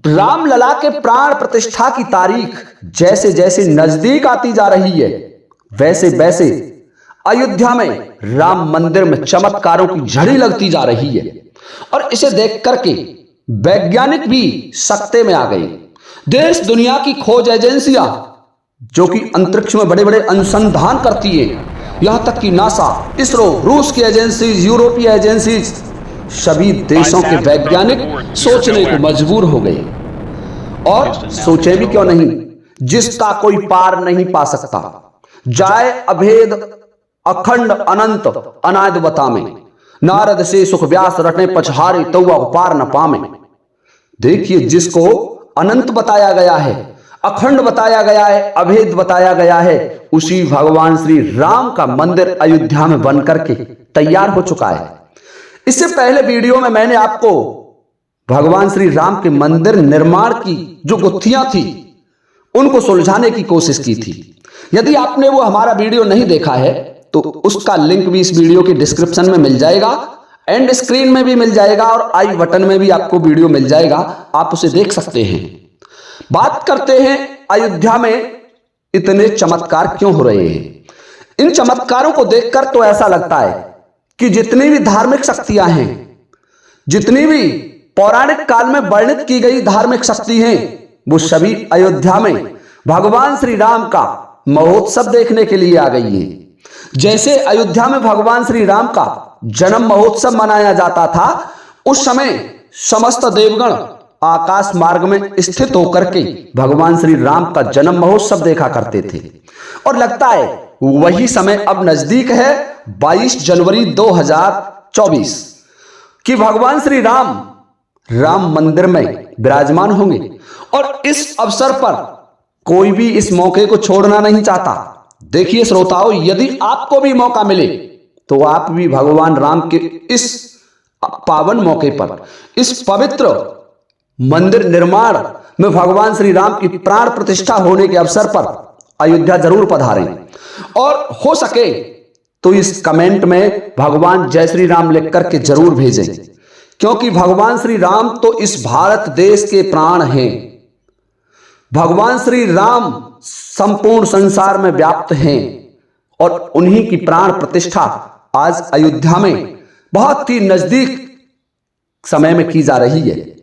रामलला के प्राण प्रतिष्ठा की तारीख जैसे जैसे नजदीक आती जा रही है, वैसे वैसे अयोध्या में राम मंदिर में चमत्कारों की झड़ी लगती जा रही है और इसे देख करके वैज्ञानिक भी सकते में आ गए। देश दुनिया की खोज एजेंसियां जो कि अंतरिक्ष में बड़े बड़े अनुसंधान करती है, यहां तक कि नासा, इसरो, रूस की एजेंसीज, यूरोपीय एजेंसीज, सभी देशों के वैज्ञानिक सोचने को मजबूर हो गए। और सोचे भी क्यों नहीं, जिसका कोई पार नहीं पा सकता, जाए अभेद अखंड अनंत अनाद बतामे, नारद से सुख व्यास रटने पछहारे तौवा पार न पामे। देखिए, जिसको अनंत बताया गया है, अखंड बताया गया है, अभेद बताया गया है, उसी भगवान श्री राम का मंदिर अयोध्या में बनकर के तैयार हो चुका है। इससे पहले वीडियो में मैंने आपको भगवान श्री राम के मंदिर निर्माण की जो गुत्थियां थी उनको सुलझाने की कोशिश की थी। यदि आपने वो हमारा वीडियो नहीं देखा है तो उसका लिंक भी इस वीडियो के डिस्क्रिप्शन में मिल जाएगा, एंड स्क्रीन में भी मिल जाएगा और आई बटन में भी आपको वीडियो मिल जाएगा, आप उसे देख सकते हैं। बात करते हैं अयोध्या में इतने चमत्कार क्यों हो रहे हैं। इन चमत्कारों को देखकर तो ऐसा लगता है कि जितनी भी धार्मिक शक्तियां हैं, जितनी भी पौराणिक काल में वर्णित की गई धार्मिक शक्ति हैं, वो सभी अयोध्या में भगवान श्री राम का महोत्सव देखने के लिए आ गई हैं। जैसे अयोध्या में भगवान श्री राम का जन्म महोत्सव मनाया जाता था, उस समय समस्त देवगण आकाश मार्ग में स्थित होकर के भगवान श्री राम का जन्म महोत्सव देखा करते थे। और लगता है वही समय अब नजदीक है, 22 जनवरी 2024 कि भगवान श्री राम मंदिर में विराजमान होंगे। और इस अवसर पर कोई भी इस मौके को छोड़ना नहीं चाहता। देखिए श्रोताओं, यदि आपको भी मौका मिले तो आप भी भगवान राम के इस पावन मौके पर, इस पवित्र मंदिर निर्माण में भगवान श्री राम की प्राण प्रतिष्ठा होने के अवसर पर अयोध्या जरूर पधारें। और हो सके तो इस कमेंट में भगवान जय श्री राम लिख करके जरूर भेजें, क्योंकि भगवान श्री राम तो इस भारत देश के प्राण हैं। भगवान श्री राम संपूर्ण संसार में व्याप्त हैं और उन्हीं की प्राण प्रतिष्ठा आज अयोध्या में बहुत ही नजदीक समय में की जा रही है।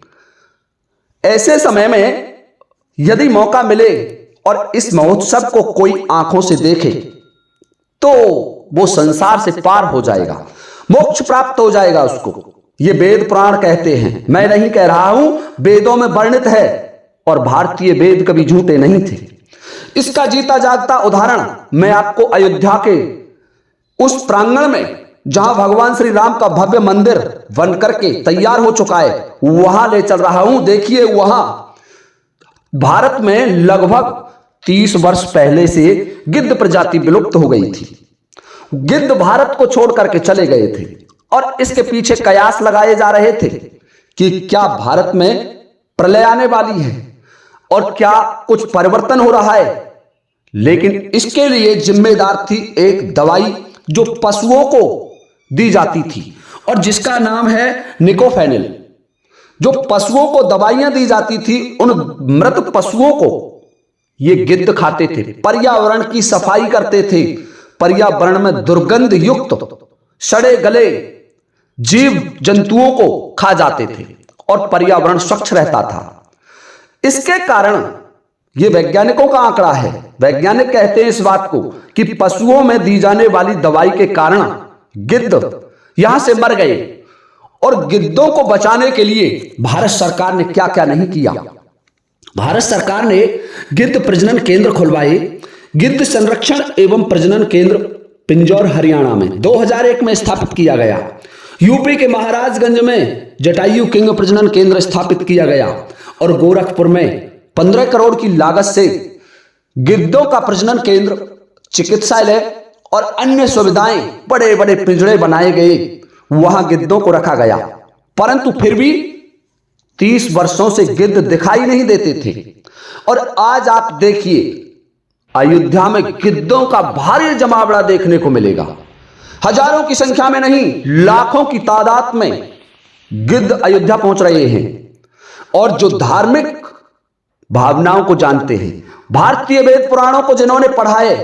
ऐसे समय में यदि मौका मिले और इस महोत्सव को कोई आंखों से देखे तो वो संसार से पार हो जाएगा, मोक्ष प्राप्त हो जाएगा उसको। ये वेद पुराण कहते हैं, मैं नहीं कह रहा हूं, वेदों में वर्णित है और भारतीय वेद कभी झूठे नहीं थे। इसका जीता जागता उदाहरण मैं आपको अयोध्या के उस प्रांगण में, जहां भगवान श्री राम का भव्य मंदिर बनकर के तैयार हो चुका है, वहां ले चल रहा हूं। देखिए, वहां भारत में लगभग 30 वर्ष पहले से गिद्ध प्रजाति विलुप्त हो गई थी। गिद्ध भारत को छोड़ करके चले गए थे और इसके पीछे कयास लगाए जा रहे थे कि क्या भारत में प्रलय आने वाली है और क्या कुछ परिवर्तन हो रहा है। लेकिन इसके लिए जिम्मेदार थी एक दवाई जो पशुओं को दी जाती थी और जिसका नाम है निकोफेनिल। जो पशुओं को दवाइयां दी जाती थी, उन मृत पशुओं को ये गिद्ध खाते थे, पर्यावरण की सफाई करते थे, पर्यावरण में दुर्गंध युक्त सड़े गले जीव जंतुओं को खा जाते थे और पर्यावरण स्वच्छ रहता था। इसके कारण ये वैज्ञानिकों का आंकड़ा है, वैज्ञानिक कहते हैं इस बात को कि पशुओं में दी जाने वाली दवाई के कारण गिद्ध यहां से मर गए। और गिद्धों को बचाने के लिए भारत सरकार ने क्या क्या नहीं किया। भारत सरकार ने गिद्ध प्रजनन केंद्र खुलवाए। गिद्ध संरक्षण एवं प्रजनन केंद्र पिंजौर हरियाणा में 2001 में स्थापित किया गया। यूपी के महाराजगंज में जटायु किंग प्रजनन केंद्र स्थापित किया गया और गोरखपुर में 15 करोड़ की लागत से गिद्धों का प्रजनन केंद्र, चिकित्सालय और अन्य सुविधाएं, बड़े बड़े पिंजड़े बनाए गए, वहां गिद्धों को रखा गया। परंतु फिर भी 30 वर्षों से गिद्ध दिखाई नहीं देते थे। और आज आप देखिए, अयोध्या में गिद्धों का भारी जमावड़ा देखने को मिलेगा। हजारों की संख्या में नहीं, लाखों की तादाद में गिद्ध अयोध्या पहुंच रहे हैं। और जो धार्मिक भावनाओं को जानते हैं, भारतीय वेद पुराणों को जिन्होंने पढ़ा है,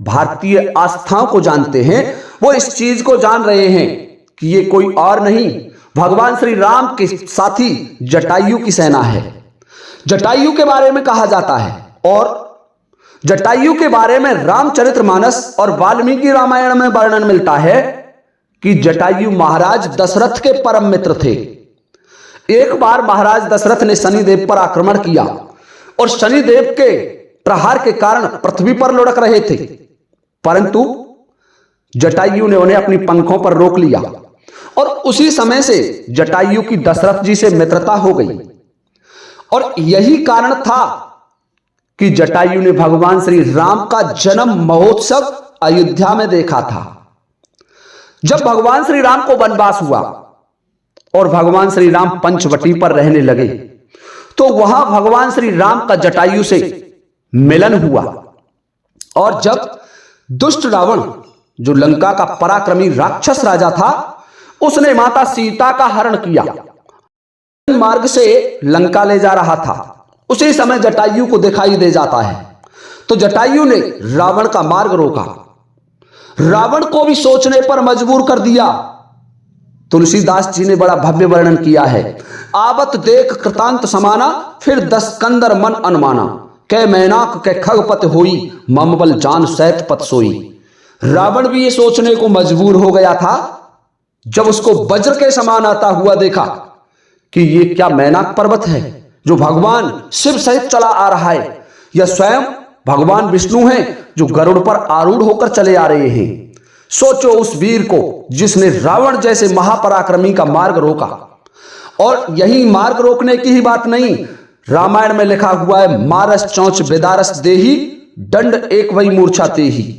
भारतीय आस्थाओं को जानते हैं, वो इस चीज को जान रहे हैं कि ये कोई और नहीं, भगवान श्री राम के साथी जटायु की सेना है। जटायु के बारे में कहा जाता है और जटायु के बारे में रामचरितमानस और वाल्मीकि रामायण में वर्णन मिलता है कि जटायु महाराज दशरथ के परम मित्र थे। एक बार महाराज दशरथ ने शनिदेव पर आक्रमण किया और शनिदेव के प्रहार के कारण पृथ्वी पर लुढ़क रहे थे, परंतु जटायु ने उन्हें अपनी पंखों पर रोक लिया और उसी समय से जटायु की दशरथ जी से मित्रता हो गई। और यही कारण था कि जटायु ने भगवान श्री राम का जन्म महोत्सव अयोध्या में देखा था। जब भगवान श्री राम को वनवास हुआ और भगवान श्री राम पंचवटी पर रहने लगे, तो वहां भगवान श्री राम का जटायु से मिलन हुआ। और जब दुष्ट रावण, जो लंका का पराक्रमी राक्षस राजा था, उसने माता सीता का हरण किया, मार्ग से लंका ले जा रहा था, उसी समय जटायु को दिखाई दे जाता है। तो जटायु ने रावण का मार्ग रोका, रावण को भी सोचने पर मजबूर कर दिया। तुलसीदास जी ने बड़ा भव्य वर्णन किया है, आवत देख कृतांत समाना, फिर 10 कंदर मन अनुमाना, कै मैनाक कै खगपत होई, ममबल जान सैत पत सोई। रावण भी ये सोचने को मजबूर हो गया था जब उसको वज्र के समान आता हुआ देखा कि ये क्या मैनाक पर्वत है जो भगवान शिव सहित चला आ रहा है, या स्वयं भगवान विष्णु हैं जो गरुड़ पर आरूढ़ होकर चले आ रहे हैं। सोचो उस वीर को जिसने रावण जैसे महापराक्रमी का मार्ग रोका। और यही मार्ग रोकने की ही बात नहीं, रामायण में लिखा हुआ है, मारस चौंच बेदारस देही, दंड एक वही मूर्छा तेही।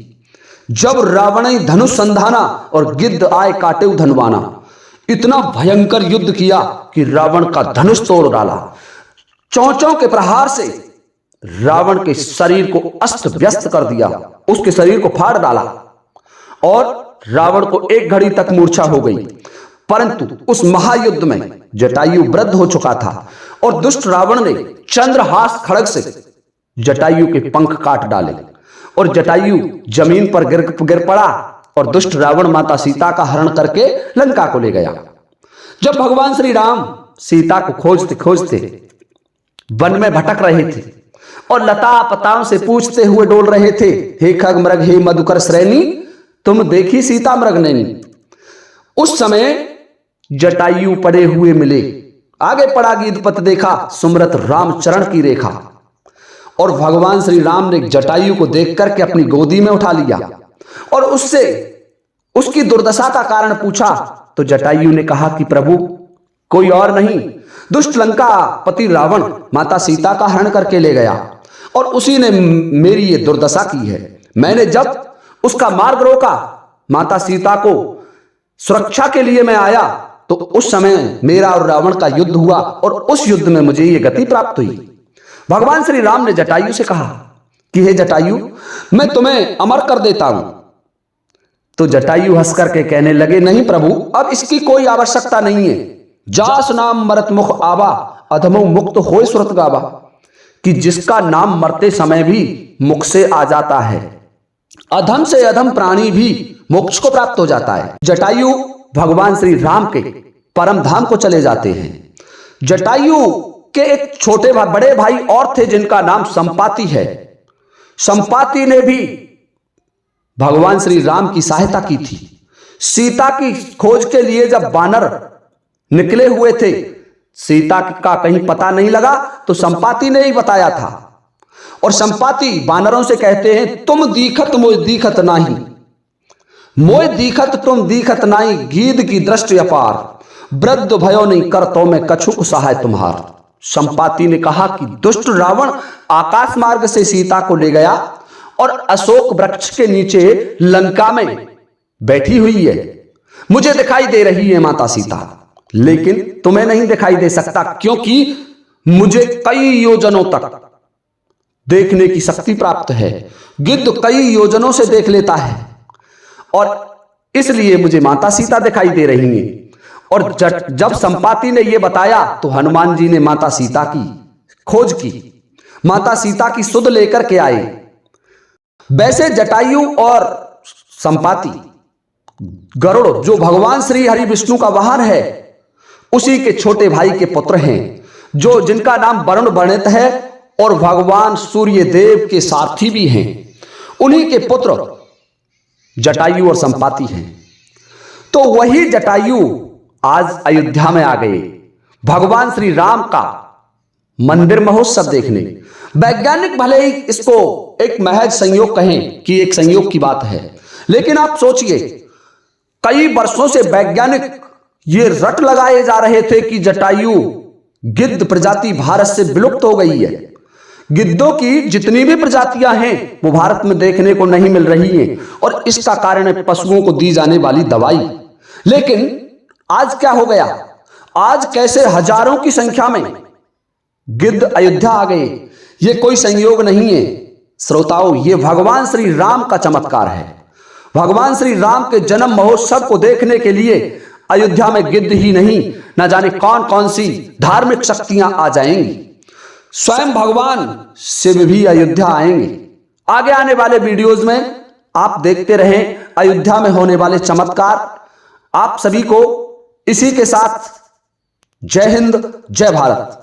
जब रावण धनुष संधाना और गिद्ध आए काटे धनवाना, इतना भयंकर युद्ध किया कि रावण का धनुष तोड़ डाला। चौंचों के प्रहार से रावण के शरीर को अस्त व्यस्त कर दिया, उसके शरीर को फाड़ डाला और रावण को एक घड़ी तक मूर्छा हो गई। परंतु उस महायुद्ध में जटायु वृद्ध हो चुका था और दुष्ट रावण ने चंद्रहास खड्ग से जटायु के पंख काट डाले और जटायु जमीन पर गिर पड़ा और दुष्ट रावण माता सीता का हरण करके लंका को ले गया। जब भगवान श्री राम सीता को खोजते खोजते वन में भटक रहे थे और लता पताओं से पूछते हुए डोल रहे थे, हे खग मृग हे मधुकर श्रेणी, तुम देखी सीता मृग नैनी। उस समय जटायु पड़े हुए मिले, आगे पड़ा गीधपत देखा, सुमरत राम चरण की रेखा। और भगवान श्री राम ने जटायु को देख करके अपनी गोदी में उठा लिया और उससे उसकी दुर्दशा का कारण पूछा। तो जटायु ने कहा कि प्रभु, कोई और नहीं, दुष्ट लंका पति रावण माता सीता का हरण करके ले गया और उसी ने मेरी ये दुर्दशा की है। मैंने जब उसका मार्ग रोका, माता सीता को सुरक्षा के लिए मैं आया, तो उस समय मेरा और रावण का युद्ध हुआ और उस युद्ध में मुझे ये गति प्राप्त हुई। भगवान श्री राम ने जटायु से कहा कि हे जटायु, मैं तुम्हें अमर कर देता हूं। तो जटायु हंस करके कहने लगे, नहीं प्रभु, अब इसकी कोई आवश्यकता नहीं है। जास नाम मरत मुख आवा, अधमो मुक्त होय सुरत गावा, कि जिसका नाम मरते समय भी मुख से आ जाता है, अधम से अधम प्राणी भी मोक्ष को प्राप्त हो जाता है। जटायु भगवान श्री राम के परम धाम को चले जाते हैं। जटायु के एक छोटे बड़े भाई और थे जिनका नाम संपाति है। संपाति ने भी भगवान श्री राम की सहायता की थी। सीता की खोज के लिए जब वानर निकले हुए थे, सीता का कहीं पता नहीं लगा तो संपाति ने ही बताया था। और संपाति वानरों से कहते हैं, तुम दीखत मोय दीखत नाही, मोय दीखत तुम दीखत नाही, गीध की दृष्टि अपार, वृद्ध भयो नहीं कर तो मैं कछुक सहाय तुम्हार। संपाति ने कहा कि दुष्ट रावण आकाश मार्ग से सीता को ले गया और अशोक वृक्ष के नीचे लंका में बैठी हुई है, मुझे दिखाई दे रही है माता सीता, लेकिन तुम्हें नहीं दिखाई दे सकता, क्योंकि मुझे कई योजनों तक देखने की शक्ति प्राप्त है। गिद्ध कई योजनों से देख लेता है और इसलिए मुझे माता सीता दिखाई दे रही है। और जब संपाति ने यह बताया तो हनुमान जी ने माता सीता की खोज की। माता सीता की सुध लेकर के आए। वैसे जटायु और संपाति गरुड़ जो भगवान श्री हरि विष्णु का वाहन है, उसी के छोटे भाई के पुत्र हैं, जो जिनका नाम वरुण वर्णित है और भगवान सूर्य देव के सारथी भी हैं। उन्हीं के पुत्र जटायु और संपाति हैं। तो वही जटायु आज अयोध्या में आ गए भगवान श्री राम का मंदिर महोत्सव देखने। वैज्ञानिक भले ही इसको एक महज संयोग कहें कि एक संयोग की बात है, लेकिन आप सोचिए, कई वर्षों से वैज्ञानिक ये रट लगाए जा रहे थे कि जटायु गिद्ध प्रजाति भारत से विलुप्त हो गई है। गिद्धों की जितनी भी प्रजातियां हैं वो भारत में देखने को नहीं मिल रही हैं, और इसका कारण है पशुओं को दी जाने वाली दवाई। लेकिन आज क्या हो गया? आज कैसे हजारों की संख्या में गिद्ध अयोध्या आ गए? ये कोई संयोग नहीं है श्रोताओं, ये भगवान श्री राम का चमत्कार है। भगवान श्री राम के जन्म महोत्सव को देखने के लिए अयोध्या में गिद्ध ही नहीं, न जाने कौन कौन सी धार्मिक शक्तियां आ जाएंगी। स्वयं भगवान शिव भी अयोध्या आएंगे। आगे आने वाले वीडियोज में आप देखते रहें अयोध्या में होने वाले चमत्कार। आप सभी को इसी के साथ जय हिंद, जय भारत।